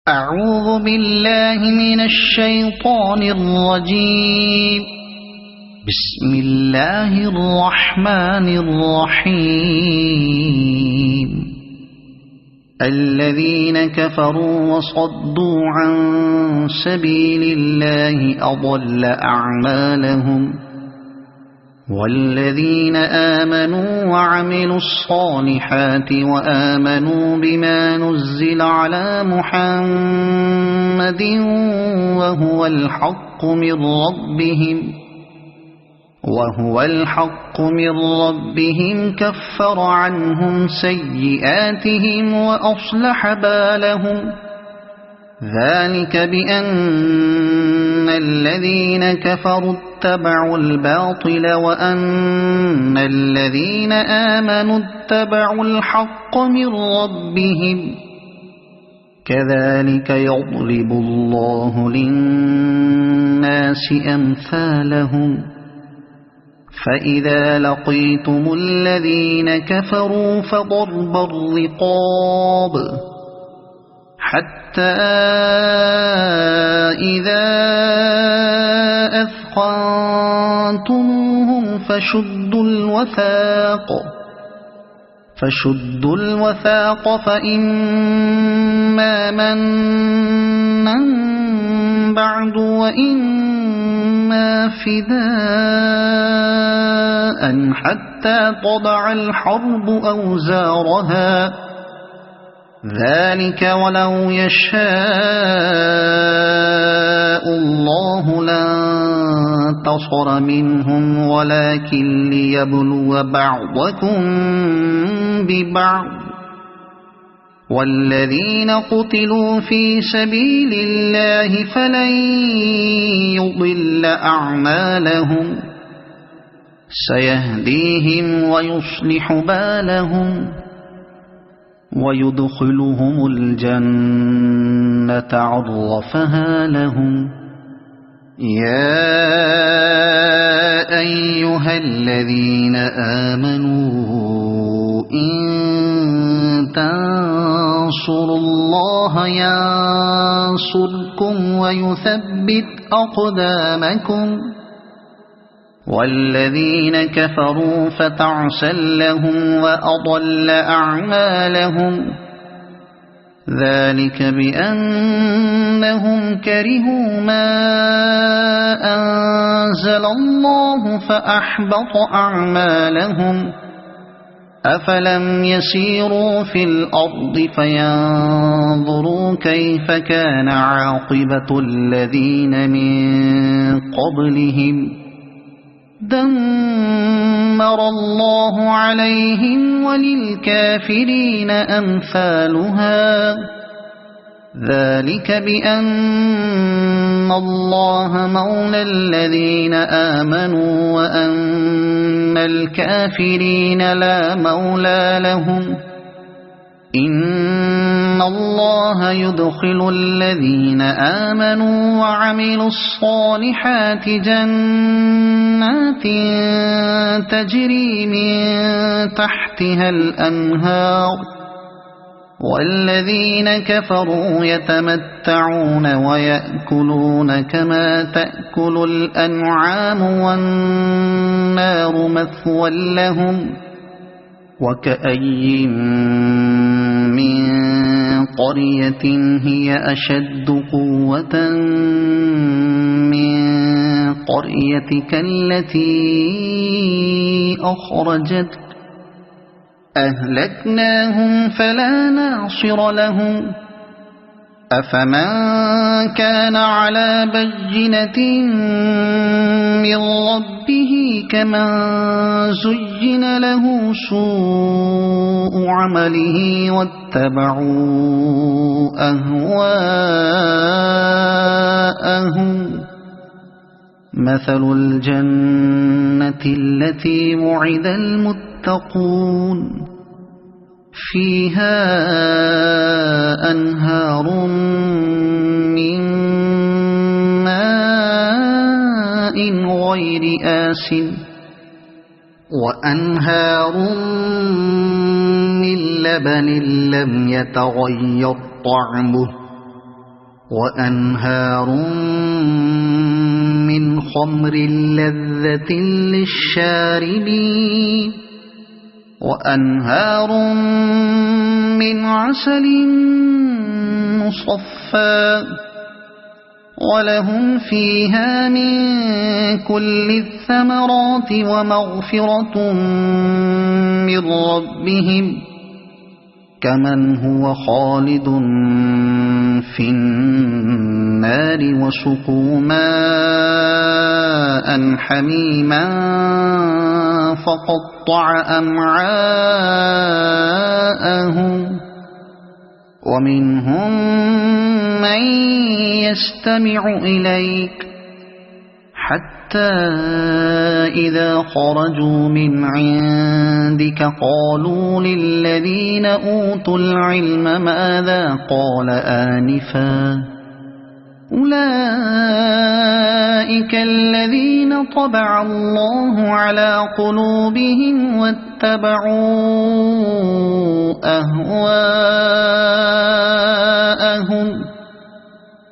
أعوذ بالله من الشيطان الرجيم. بسم الله الرحمن الرحيم. الذين كفروا وصدوا عن سبيل الله أضل أعمالهم، والذين آمنوا وعملوا الصالحات وآمنوا بما نزل على محمد وهو الحق من ربهم كفر عنهم سيئاتهم وأصلح بالهم. ذلك بأن الذين كفروا اتبعوا الباطل وأن الذين آمنوا اتبعوا الحق من ربهم. كذلك يضرب الله للناس أمثالهم. فإذا لقيتم الذين كفروا فضرب الرقاب حتى إذا أثخنتموهم فشدوا الوثاق فإما منا بعد وإما فداء حتى تضع الحرب أوزارها. ذلك ولو يشاء الله لانتصر منهم ولكن ليبلو بعضكم ببعض. والذين قتلوا في سبيل الله فلن يضل أعمالهم، سيهديهم ويصلح بالهم ويدخلهم الجنة عرفها لهم. يا أيها الذين آمنوا إن تنصروا الله ينصركم ويثبت أقدامكم. والذين كفروا فتعسا لهم وأضل أعمالهم. ذلك بأنهم كرهوا ما أنزل الله فأحبط أعمالهم. أفلم يسيروا في الأرض فينظروا كيف كان عاقبة الذين من قبلهم. دمر الله عليهم وللكافرين أمثالها. ذلك بأن الله مولى الذين آمنوا وأن الكافرين لا مولى لهم. إن الله يدخل الذين آمنوا وعملوا الصالحات جنات تجري من تحتها الأنهار. والذين كفروا يتمتعون ويأكلون كما تأكل الأنعام والنار مثوى لهم. وكأي من قرية هي أشد قوة من قريتك التي أخرجتك أهلكناهم فلا ناصر لهم. أفمن كان على بينة من ربه كمن زين له سوء عمله واتبعوا أهواءهم. مثل الجنة التي وعد المتقون فيها أنهار من ماء غير آسن وأنهار من لبن لم يتغير طعمه وأنهار من خمر لذة للشاربين وأنهار من عسل مصفى ولهم فيها من كل الثمرات ومغفرة من ربهم كمن هو خالد في النار وسقوا ماء حميما فقطع أمعاءهم ومنهم من يستمع إليك حتى إذا خرجوا من عندك قالوا للذين أوتوا العلم ماذا قال آنفا أولئك الذين طبع الله على قلوبهم واتبعوا أهواءهم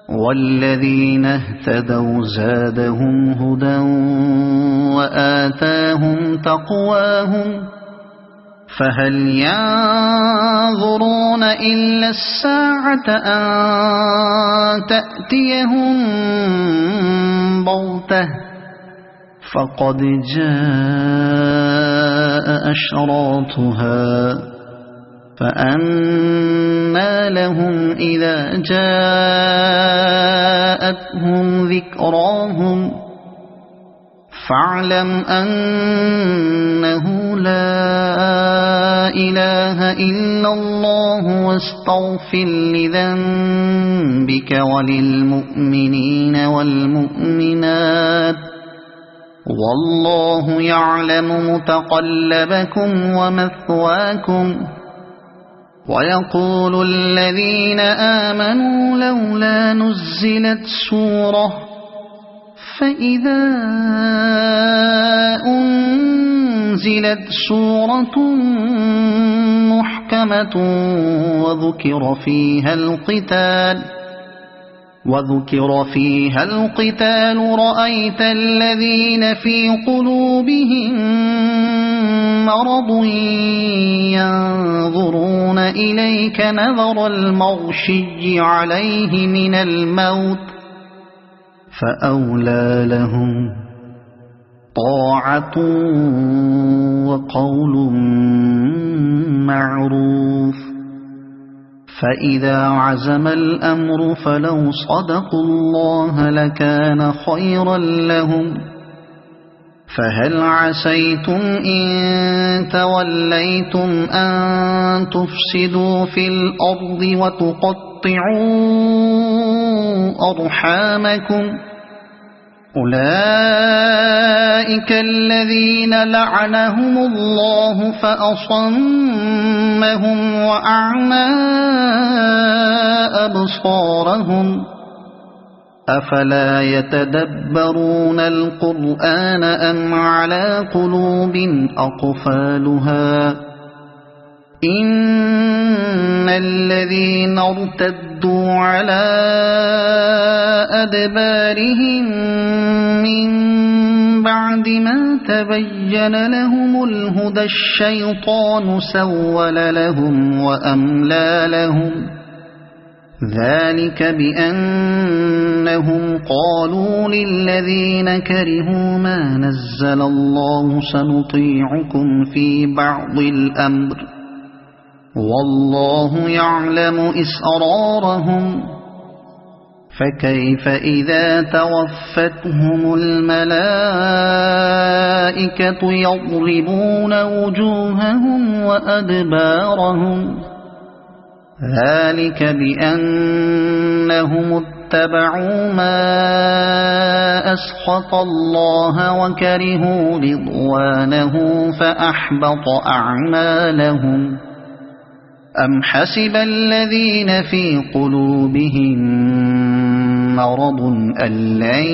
والذين اهتدوا زادهم هدى وآتاهم تقواهم فهل ينظرون إلا الساعة أن تأتيهم بغتة فقد جاء أشراطها فأنى لهم إذا جاءتهم ذكراهم فاعلم أنه لا إله إلا الله واستغفر لذنبك وللمؤمنين والمؤمنات والله يعلم متقلبكم ومثواكم ويقول الذين آمنوا لولا نزلت سورة فإذا أنزلت سورة محكمة وذكر فيها القتال رأيت الذين في قلوبهم مرض ينظرون إليك نظر المغشي عليه من الموت فأولى لهم طاعة وقول معروف فإذا عزم الأمر فلو صدقوا الله لكان خيرا لهم فهل عسيتم إن توليتم أن تفسدوا في الأرض وتقطعوا أرحامكم أولئك الذين لعنهم الله فأصمهم وأعمى أبصارهم أفلا يتدبرون القرآن أم على قلوب أقفالها إن الذين ارتدوا على أدبارهم من بعد ما تبين لهم الهدى الشيطان سول لهم وأملى لهم ذلك بأنهم قالوا للذين كرهوا ما نزل الله سنطيعكم في بعض الأمر والله يعلم إسرارهم فكيف إذا توفتهم الملائكة يضربون وجوههم وأدبارهم ذلك بأنهم اتبعوا ما أسخط الله وكرهوا رضوانه فأحبط أعمالهم أم حسب الذين في قلوبهم مرض أن لن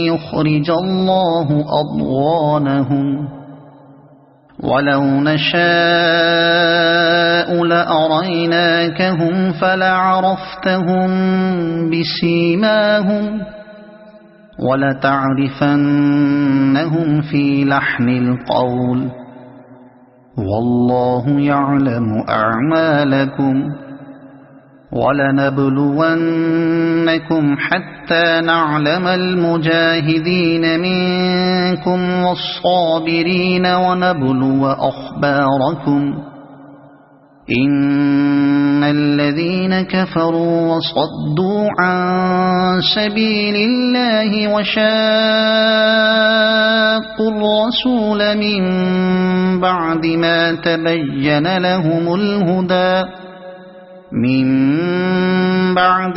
يخرج الله أضغانهم ولو نشاء لأريناكهم فلعرفتهم بسيماهم ولتعرفنهم في لحن القول والله يعلم أعمالكم ولنبلونكم حتى نعلم المجاهدين منكم والصابرين ونبلو أخباركم إن الذين كفروا وصدوا عن سبيل الله وشاقوا الرسول من بعد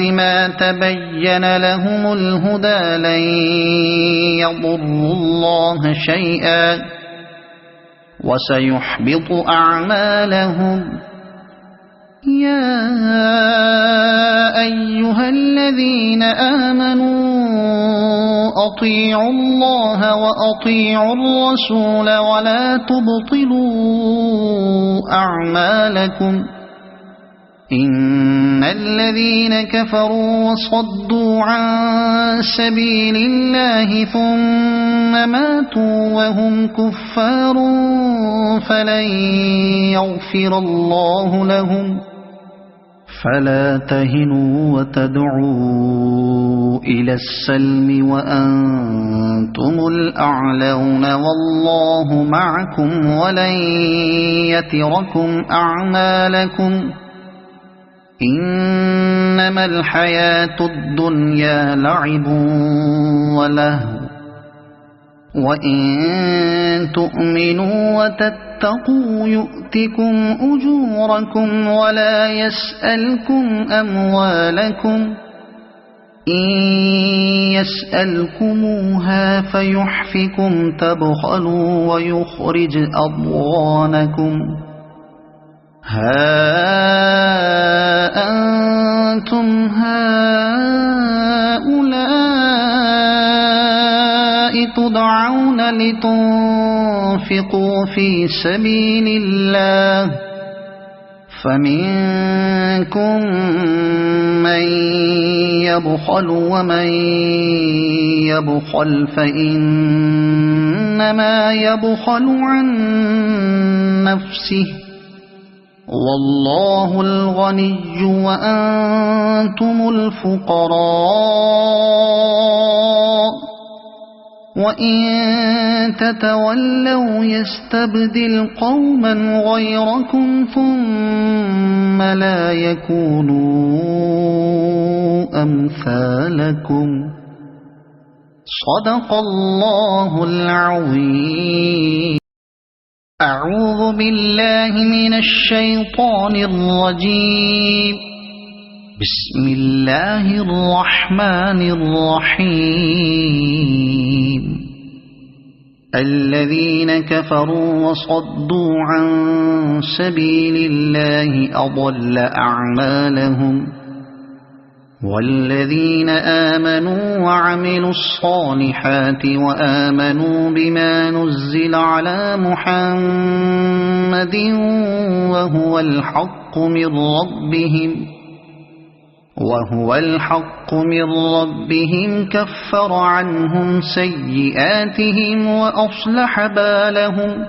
ما تبين لهم الهدى لن يضروا الله شيئا وسيحبط أعمالهم يا أيها الذين آمنوا أطيعوا الله وأطيعوا الرسول ولا تبطلوا أعمالكم إن الذين كفروا وصدوا عن سبيل الله ثم ماتوا وهم كفار فلن يغفر الله لهم فلا تهنوا وتدعوا إلى السلم وأنتم الأعلون والله معكم ولن يتركم أعمالكم إنما الحياة الدنيا لعب ولهو وإن تؤمنوا وتتقوا يؤتكم أجوركم ولا يسألكم أموالكم إن يسألكموها فيحفكم تبخلوا ويخرج أضغانكم ها أنتم هؤلاء تدعون لتنفقوا في سبيل الله فمنكم من يبخل ومن يبخل فإنما يبخل عن نفسه والله الغني وأنتم الفقراء وإن تتولوا يستبدل قوما غيركم ثم لا يكونوا أمثالكم صدق الله العظيم. أعوذ بالله من الشيطان الرجيم. بسم الله الرحمن الرحيم. الذين كفروا وصدوا عن سبيل الله أضل أعمالهم والذين آمنوا وعملوا الصالحات وآمنوا بما نزل على محمد وهو الحق من ربهم كفر عنهم سيئاتهم وأصلح بالهم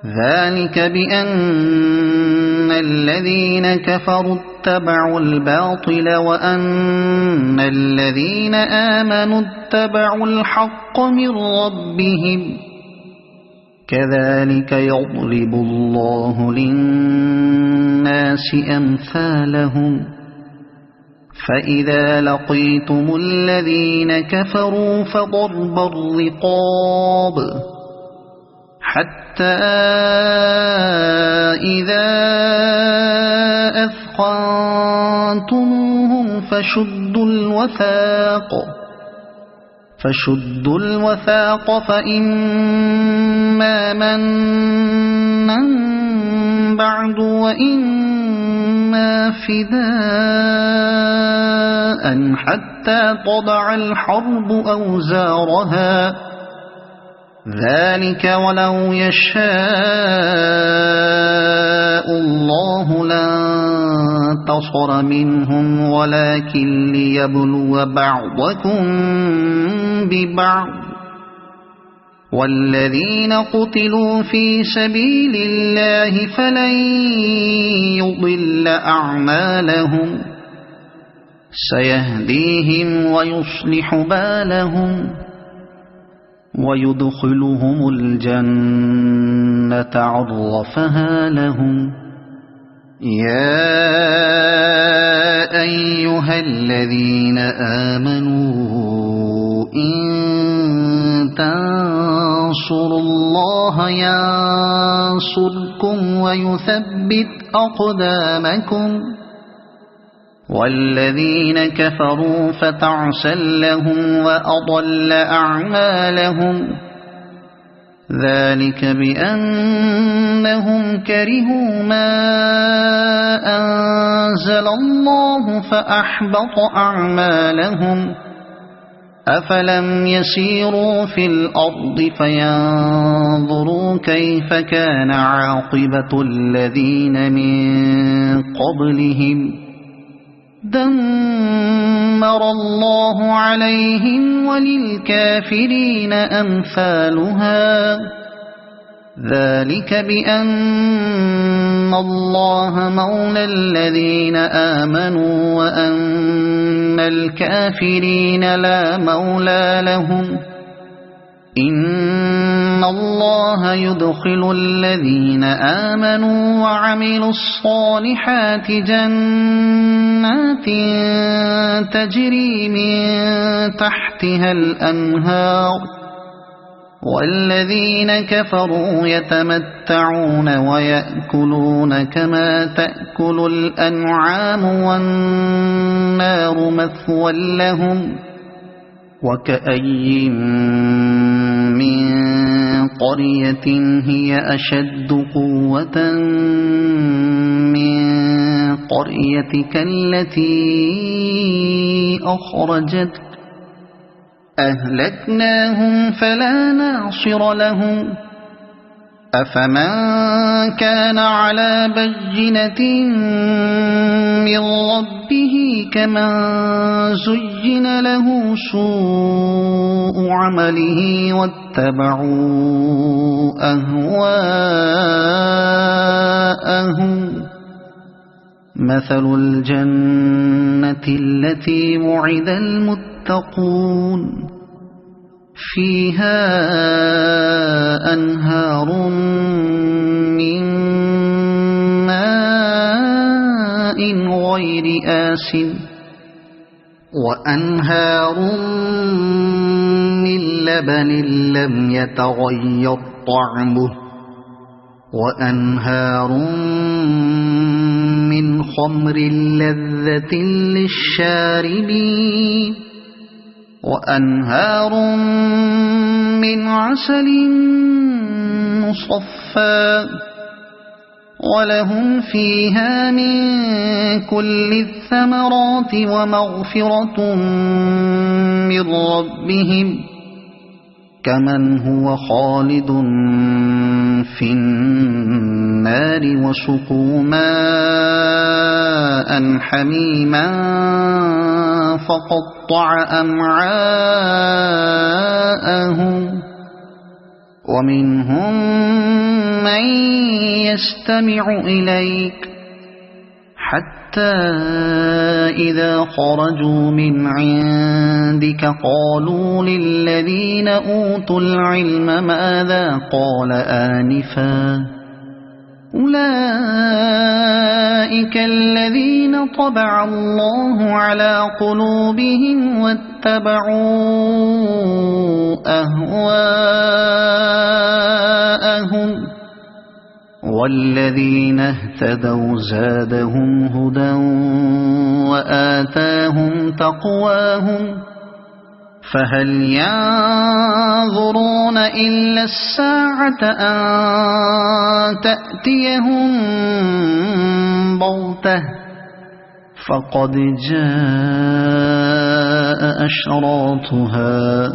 ذلك بأن الذين كفروا اتبعوا الباطل وأن الذين آمنوا اتبعوا الحق من ربهم كذلك يضرب الله للناس أمثالهم فإذا لقيتم الذين كفروا فضرب الرقاب حتى إذا أثخنتموهم فشدوا الوثاق فإما منا بعد وإما فداء حتى تضع الحرب أوزارها ذلك ولو يشاء الله لانتصر منهم ولكن ليبلو بعضكم ببعض والذين قتلوا في سبيل الله فلن يضل أعمالهم سيهديهم ويصلح بالهم ويدخلهم الجنة عرفها لهم يا أيها الذين آمنوا إن تنصروا الله ينصركم ويثبت أقدامكم والذين كفروا فتعسا لهم وأضل أعمالهم ذلك بأنهم كرهوا ما أنزل الله فأحبط أعمالهم أفلم يسيروا في الأرض فينظروا كيف كان عاقبة الذين من قبلهم دمر الله عليهم وللكافرين أمثالها ذلك بأن الله مولى الذين آمنوا وأن الكافرين لا مولى لهم إن الله يدخل الذين آمنوا وعملوا الصالحات جنات تجري من تحتها الأنهار والذين كفروا يتمتعون ويأكلون كما تأكل الأنعام والنار مثوى لهم وكأي من قرية هي أشد قوة من قريتك التي أخرجتك أهلكناهم فلا ناصر لهم أفمن كان على بينة من ربه كمن زين له سوء عمله واتبعوا أهواءهم مثل الجنة التي وعد المتقون فيها أنهار من ماء غير آسن وأنهار من لبن لم يتغير طعمه وأنهار من خمر لذة للشاربين وأنهار من عسل مصفى ولهم فيها من كل الثمرات ومغفرة من ربهم كمن هو خالد في النار وسقوا ماء حميما فقطع أمعاءهم ومنهم من يستمع إليك حتى إذا خرجوا من عندك قالوا للذين أوتوا العلم ماذا قال آنفا أولئك الذين طبع الله على قلوبهم واتبعوا أهواءهم والذين اهتدوا زادهم هدى وآتاهم تقواهم فهل ينظرون إلا الساعة أن تأتيهم بغتة فقد جاء أشراطها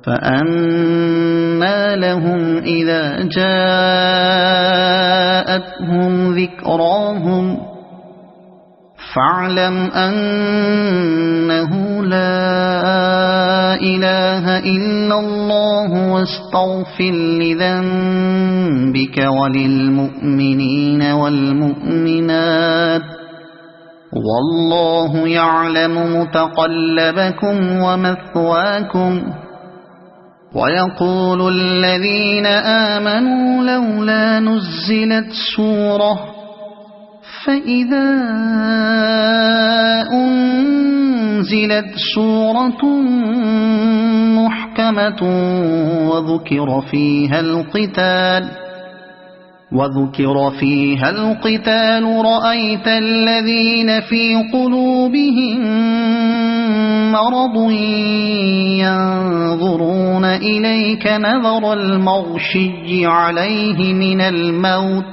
فأنى لهم إذا جاءتهم ذكراهم فاعلم أنه لا إله إلا الله واستغفر لذنبك وللمؤمنين والمؤمنات والله يعلم متقلبكم ومثواكم. ويقول الذين آمنوا لولا نزلت سورة فإذا أنزلت سورة محكمة وذكر فيها القتال رأيت الذين في قلوبهم مرض ينظرون إليك نظر المغشي عليه من الموت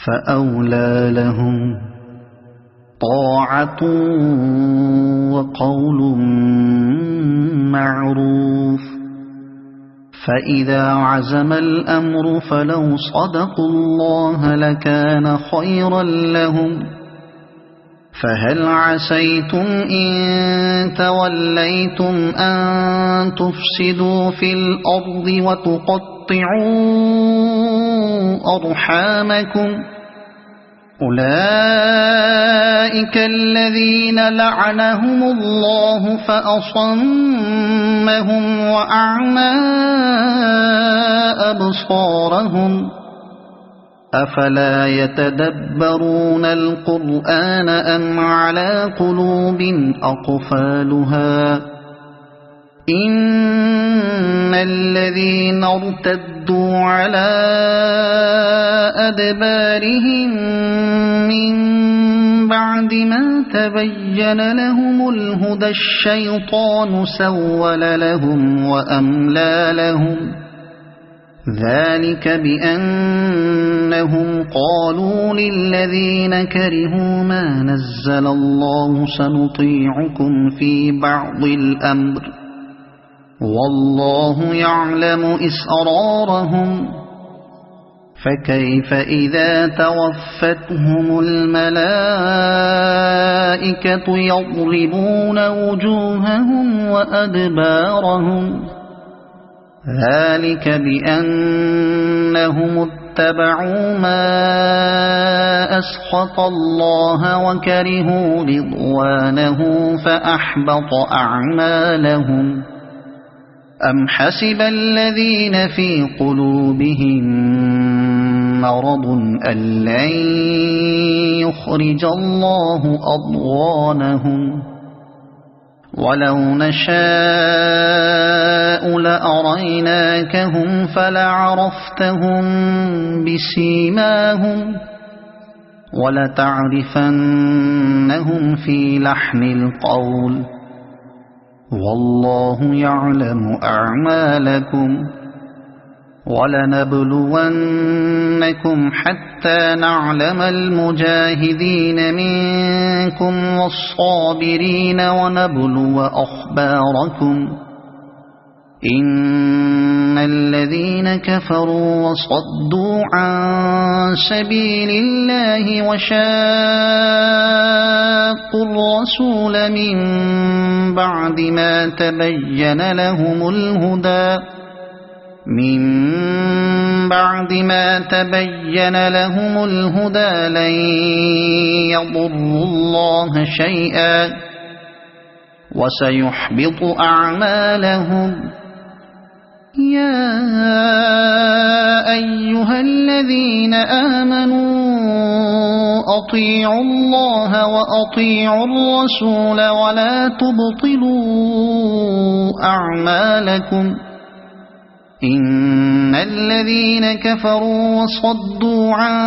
فأولى لهم طاعة وقول معروف. فإذا عزم الأمر فلو صدقوا الله لكان خيرا لهم. فهل عسيتم إن توليتم أن تفسدوا في الأرض وتقطعوا أرحامكم أولئك الذين لعنهم الله فأصمهم وأعمى أبصارهم أفلا يتدبرون القرآن أم على قلوب أقفالها إن الذين ارتدوا على أدبارهم من بعد ما تبين لهم الهدى الشيطان سول لهم وأملى لهم ذلك بأنهم قالوا للذين كرهوا ما نزل الله سنطيعكم في بعض الأمر والله يعلم إسرارهم. فكيف إذا توفتهم الملائكة يضربون وجوههم وأدبارهم ذلك بأنهم اتبعوا ما أسخط الله وكرهوا رضوانه فأحبط أعمالهم. أم حسب الذين في قلوبهم مرض أن لن يخرج الله أضغانهم ولو نشاء لأريناكهم فلعرفتهم بسيماهم ولتعرفنهم في لحن القول والله يعلم أعمالكم. ولنبلونكم حتى نعلم المجاهدين منكم والصابرين ونبلو أخباركم إن الذين كفروا وصدوا عن سبيل الله وشاقوا الرسول من بعد ما تبين لهم الهدى لن يضروا الله شيئا وسيحبط أعمالهم. يا أيها الذين آمنوا أطيعوا الله وأطيعوا الرسول ولا تبطلوا أعمالكم إن الذين كفروا وصدوا عن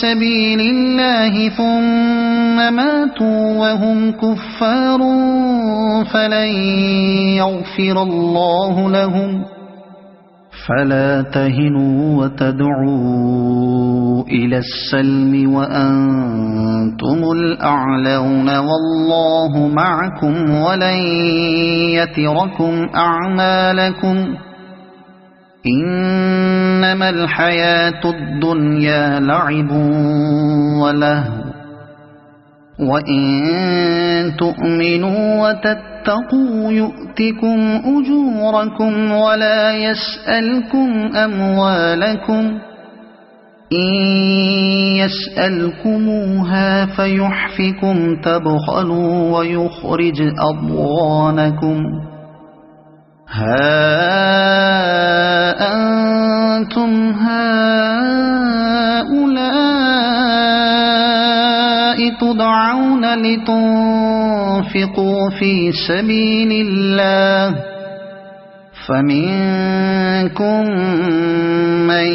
سبيل الله ثم ماتوا وهم كفار فلن يغفر الله لهم فلا تهنوا وتدعوا إلى السلم وأنتم الأعلون والله معكم ولن يتركم أعمالكم إنما الحياة الدنيا لعب ولهو وإن تؤمنوا وتتقوا يؤتكم أجوركم ولا يسألكم أموالكم إن يسألكموها فيحفكم تبخلوا ويخرج أضغانكم ها أنتم هؤلاء تدعون لتنفقوا في سبيل الله فمنكم من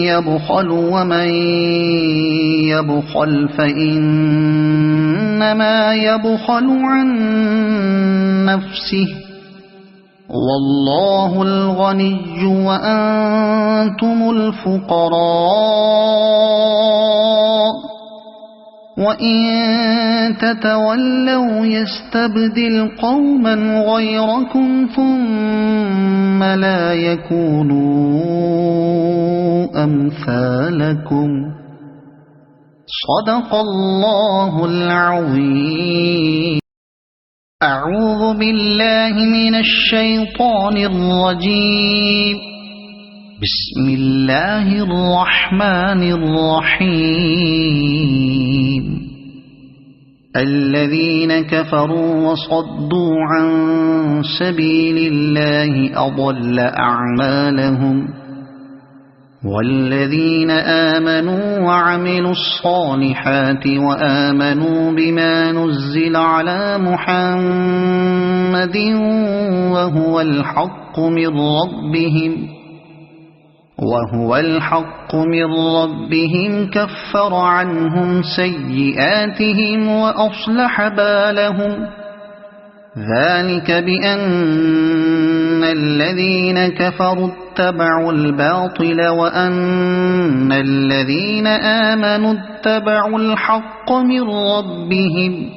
يبخل ومن يبخل فإنما يبخل عن نفسه والله الغني وأنتم الفقراء وإن تتولوا يستبدل قوما غيركم ثم لا يكونوا أمثالكم صدق الله العظيم. أعوذ بالله من الشيطان الرجيم. بسم الله الرحمن الرحيم. الذين كفروا وصدوا عن سبيل الله أضل أعمالهم والذين آمنوا وعملوا الصالحات وآمنوا بما نزل على محمد وهو الحق من ربهم كفر عنهم سيئاتهم وأصلح بالهم ذلك بأن الذين كفروا اتبعوا الباطل وأن الذين آمنوا اتبعوا الحق من ربهم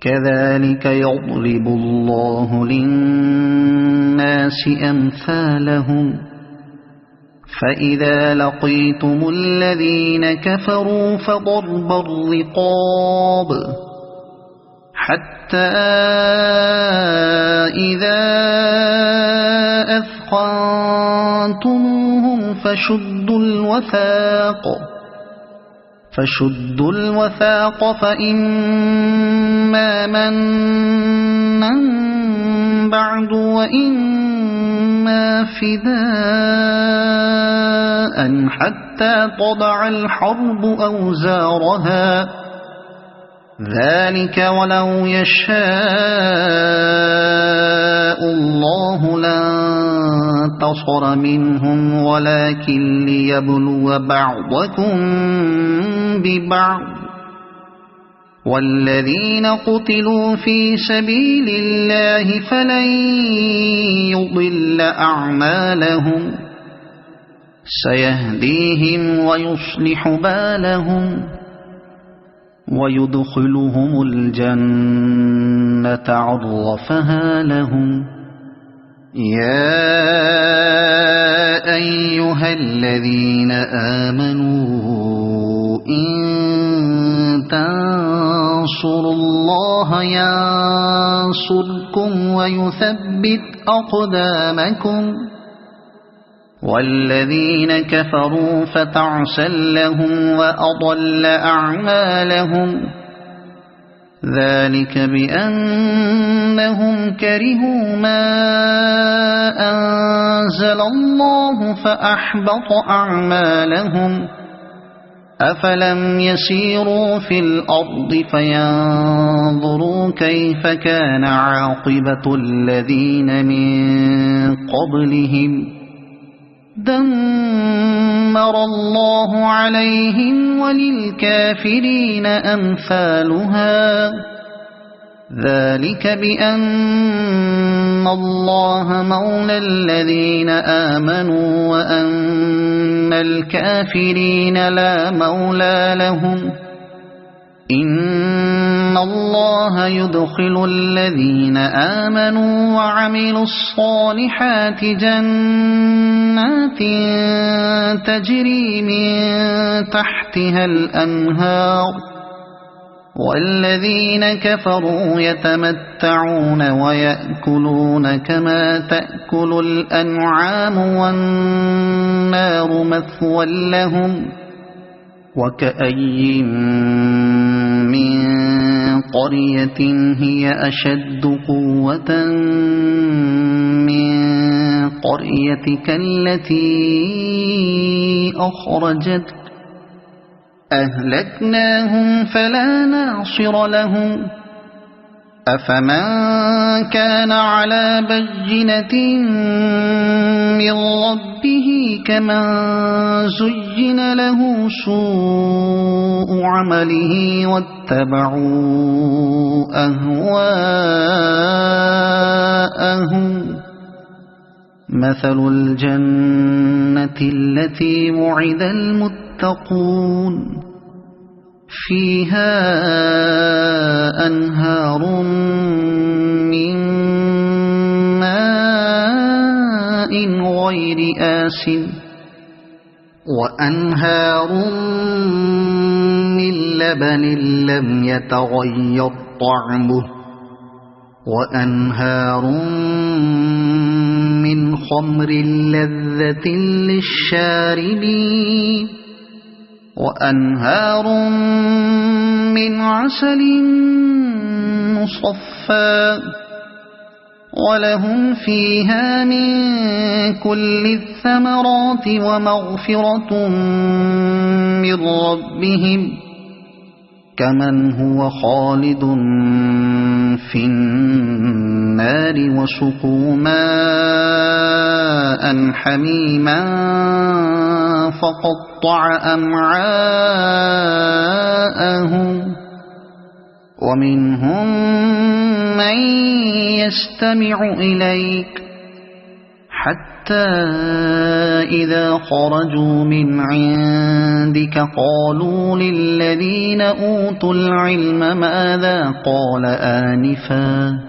كذلك يضرب الله للناس أمثالهم فإذا لقيتم الذين كفروا فضرب الرقاب حتى إذا أثخنتموهم فشدوا الوثاق فإما منا بعد وإما فداء حتى تضع الحرب أوزارها ذلك ولو يشاء الله لانتصر منهم ولكن ليبلو بعضكم ببعض والذين قتلوا في سبيل الله فلن يضل أعمالهم سيهديهم ويصلح بالهم ويدخلهم الجنة عرفها لهم. يا أيها الذين آمنوا إن تنصروا الله ينصركم ويثبت أقدامكم والذين كفروا فتعسا لهم وأضل أعمالهم ذلك بأنهم كرهوا ما أنزل الله فأحبط أعمالهم أفلم يسيروا في الأرض فينظروا كيف كان عاقبة الذين من قبلهم دمر الله عليهم وللكافرين أمثالها ذلك بأن الله مولى الذين آمنوا وأن الكافرين لا مولى لهم إن الله يدخل الذين آمنوا وعملوا الصالحات جنات تجري من تحتها الأنهار والذين كفروا يتمتعون ويأكلون كما تأكل الأنعام والنار مثوى لهم وكأي من قرية هي أشد قوة من قريتك التي أخرجتك أهلكناهم فلا ناصر لهم أفمن كان على بينة من ربه كمن زين له سوء عمله واتبعوا أهواءهم مثل الجنة التي وعد المتقون فيها أنهار من ماء غير آسن وأنهار من لبن لم يتغير طعمه وأنهار من خمر لذة للشاربين وأنهار من عسل مصفى ولهم فيها من كل الثمرات ومغفرة من ربهم كمن هو خالد في النار وسقوا ماء حميما فقطع أمعاءهم ومنهم من يستمع إليك حتى إذا خرجوا من عندك قالوا للذين أوتوا العلم ماذا قال آنفا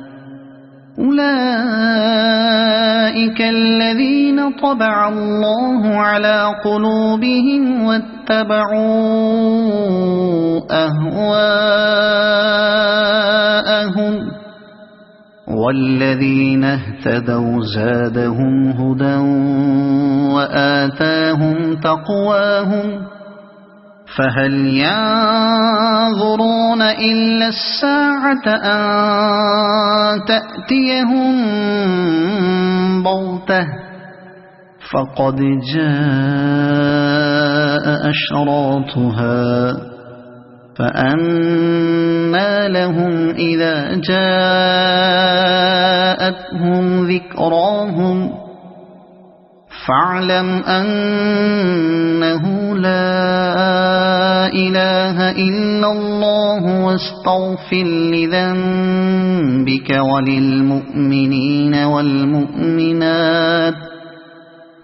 أولئك الذين طبع الله على قلوبهم واتبعوا أهواءهم والذين اهتدوا زادهم هدى وآتاهم تقواهم فهل ينظرون إلا الساعة أن تأتيهم بغتة فقد جاء أشراطها فأنى لهم إذا جاءتهم ذكراهم فاعلم أنه لا إله إلا الله واستغفر لذنبك وللمؤمنين والمؤمنات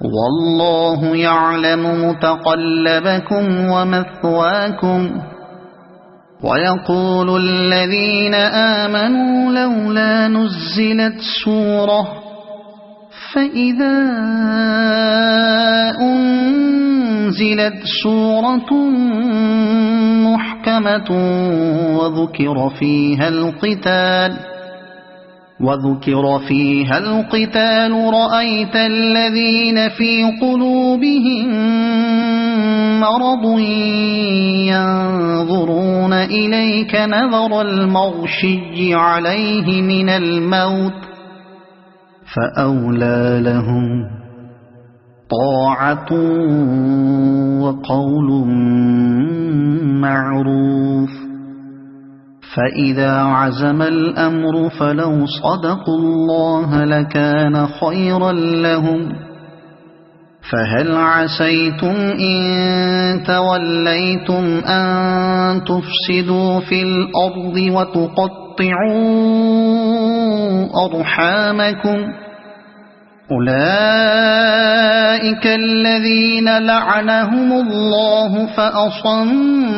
والله يعلم متقلبكم ومثواكم ويقول الذين آمنوا لولا نزلت سورة فإذا أنزلت سورة محكمة وذكر فيها القتال رأيت الذين في قلوبهم مرض ينظرون إليك نظر المغشي عليه من الموت فأولى لهم طاعة وقول معروف فإذا عزم الأمر فلو صدقوا الله لكان خيرا لهم فهل عسيتم إن توليتم أن تفسدوا في الأرض وتقطعوا تقطعوا أرحامكم أولئك الذين لعنهم الله فأصمهم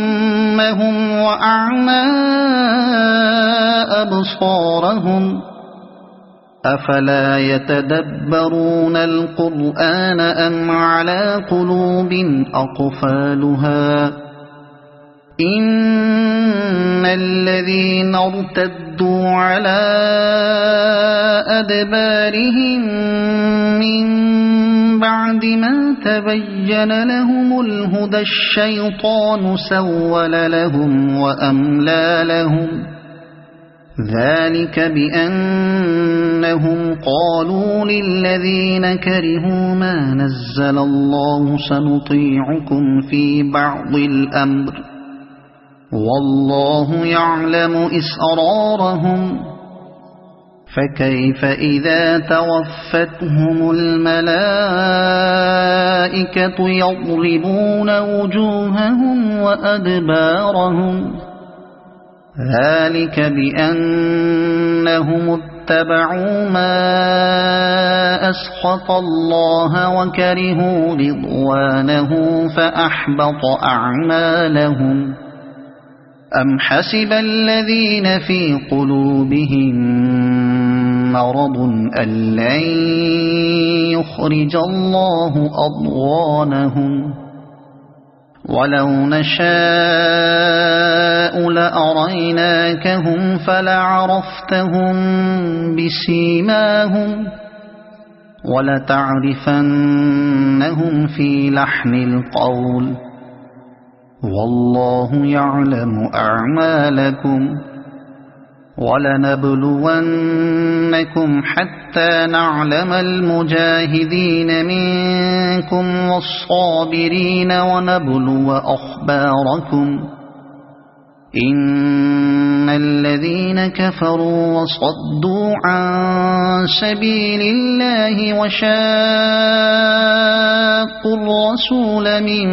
وأعمى أبصارهم أفلا يتدبرون القرآن أم على قلوب أقفالها إن الذين ارتدوا على أدبارهم من بعد ما تبين لهم الهدى الشيطان سول لهم وأملى لهم ذلك بأنهم قالوا للذين كرهوا ما نزل الله سنطيعكم في بعض الأمر والله يعلم إسرارهم فكيف إذا توفتهم الملائكة يضربون وجوههم وأدبارهم ذلك بأنهم اتبعوا ما أسخط الله وكرهوا رضوانه فأحبط أعمالهم أم حسب الذين في قلوبهم مرض أن لن يخرج الله أضغانهم ولو نشاء لأريناكهم فلعرفتهم بسيماهم ولتعرفنهم في لحن القول والله يعلم أعمالكم ولنبلونكم حتى نعلم المجاهدين منكم والصابرين ونبلو أخباركم إن الذين كفروا وصدوا عن سبيل الله وشاقوا الرسول من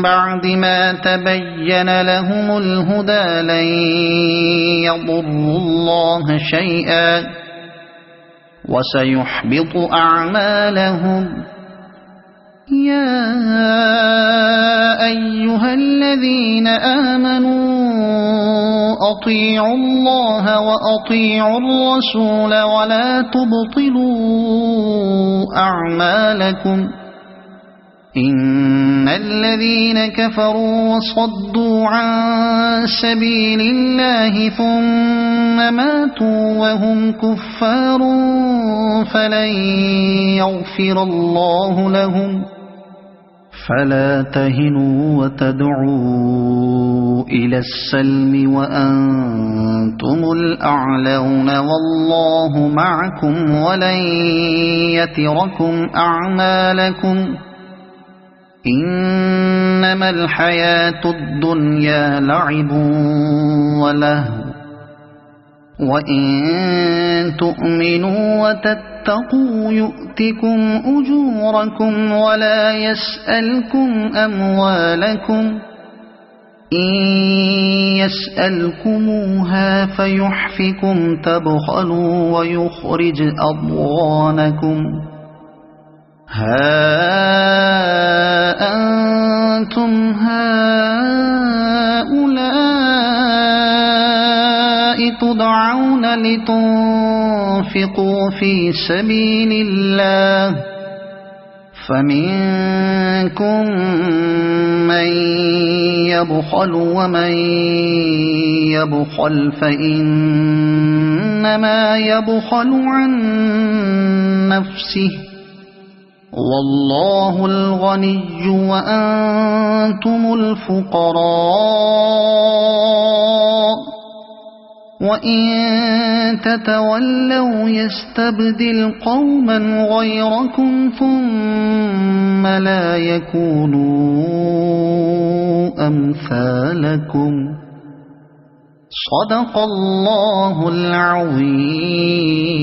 بعد ما تبين لهم الهدى لن يضروا الله شيئا وسيحبط أعمالهم يا أيها الذين آمنوا أطيعوا الله وأطيعوا الرسول ولا تبطلوا أعمالكم إن الذين كفروا وصدوا عن سبيل الله ثم ماتوا وهم كفار فلن يغفر الله لهم فلا تهنوا وتدعوا إلى السلم وأنتم الأعلون والله معكم ولن يتركم أعمالكم إنما الحياة الدنيا لعب ولهو وإن تؤمنوا وتتقوا يؤتكم أجوركم ولا يسألكم أموالكم إن يسألكموها فيحفكم تبخلوا ويخرج أضغانكم ها أنتم هؤلاء تدعون لتنفقوا في سبيل الله فمنكم من يبخل ومن يبخل فإنما يبخل عن نفسه والله الغني وأنتم الفقراء وإن تتولوا يستبدل قوما غيركم ثم لا يكونوا أمثالكم صدق الله العظيم.